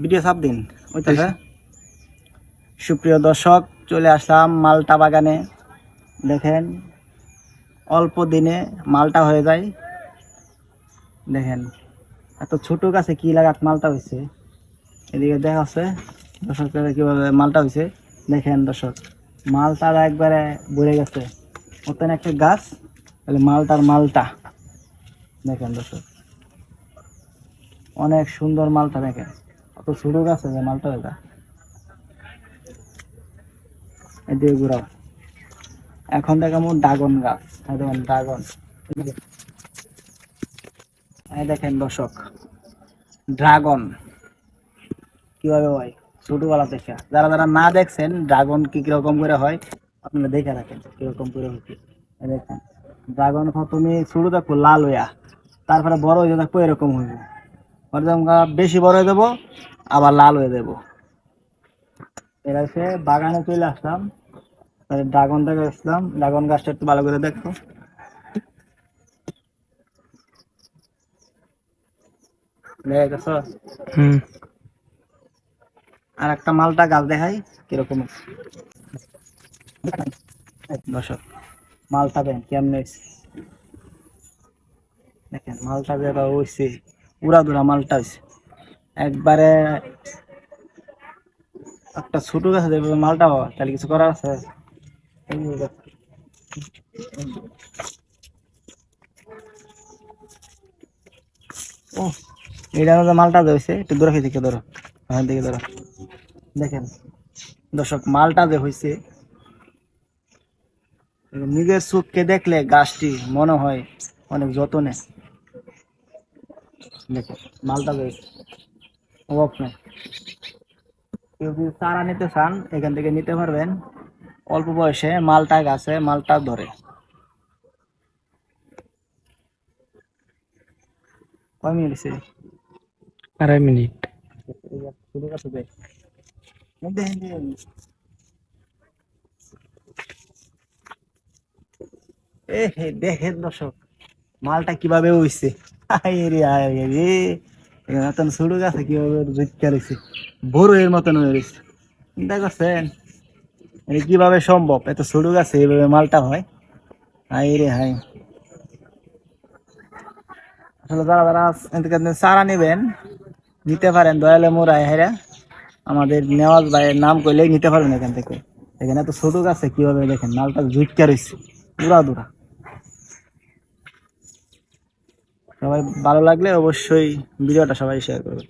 Video ছাপ দিন ওইটাছে। সুপ্রিয় দর্শক, চলে আসলাম মালটা বাগানে। দেখেন অল্প দিনে মালটা হয়ে যায়। দেখেন এত ছোট গাছে কি লাগাত মালটা হয়েছে। এদিকে দেখাচ্ছে দর্শক কিভাবে মালটা হয়েছে। দেখেন দর্শক, মালটার একবারে ভরে গেছে। মতন একটা গাছ, তাহলে মালটার মালটা দেখেন দর্শক, অনেক সুন্দর মালটা। দেখেন অত ছোট গাছে যে মালটা হয়ে যায়। এদিকে ঘুরাও। এখন দেখাবো ড্রাগন গাছ। দেখেন ড্রাগন, দেখেন দর্শক ড্রাগন কিভাবে হয় ছোটবেলা থেকে। যারা যারা না দেখছেন ড্রাগন কি কিরকম করে হয়, আপনারা দেখে রাখেন কিরকম করে হচ্ছে। দেখেন ড্রাগন প্রথমে ছোট দেখো লাল হইয়া, তারপরে বড় হয়ে দেখো এরকম হইবে। বেশি বড় হয়ে দেবো, আবার লাল হয়ে দেবো। এর সে বাগানে চলে আসলাম, ড্রাগন থেকে আসলাম। ড্রাগন গাছটা একটু ভালো করে দেখো। দেখে গেছো? আর একটা মালটা গাছ দেখাই কিরকম দর্শক। মালটা দেন কেমনে হইছে। দেখেন মালটা যেটা হয়েছে, উড়া দুরা মালটা হয়েছে একবারে। একটা ছোট গাছে যেভাবে মালটা হয়, তাহলে কিছু করার আছে? এই যে দেখ। ও, এটা যে মালটা হয়েছে একটু দূরে থেকে ধরো, হ্যাঁ দিকে ধরো। দেখেন দর্শক মালটা যে হয়েছে, নিজের চোখকে দেখলে গাছটি মনে হয় অনেক যত্নে। দেখেন মালটা যে অভাব নেই। কেউ যদি চারা নিতে চান এখান থেকে নিতে পারবেন। অল্প বয়সে মালটা গাছে মালটা ধরে। কয় মিনিট হয়েছে? 2.5 মিনিট। শুরু করতে দে। দেখেন দেখেন। দেখেন দর্শক মালটা কিভাবে হইছে। এখানে ছোট গাছে কিভাবে জুটকা রয়েছে, বড়ের মতন হয়ে রয়েছে। চিন্তা করছেন কিভাবে সম্ভব এত ছোট গাছে এইভাবে মালটা হয়? হাই রে হাই। আসলে যারা যারা চারা নেবেন নিতে পারেন, দয়ালে মোড়ায় হেরা আমাদের নেওয়াজ ভাইয়ের নাম করলেই নিতে পারবেন এখান থেকে। এখানে এত ছোট গাছে কিভাবে দেখেন মালটা জুটকা রয়েছে পুরা দুরা। সবাই ভালো লাগলে অবশ্যই ভিডিওটা সবাই শেয়ার করবেন।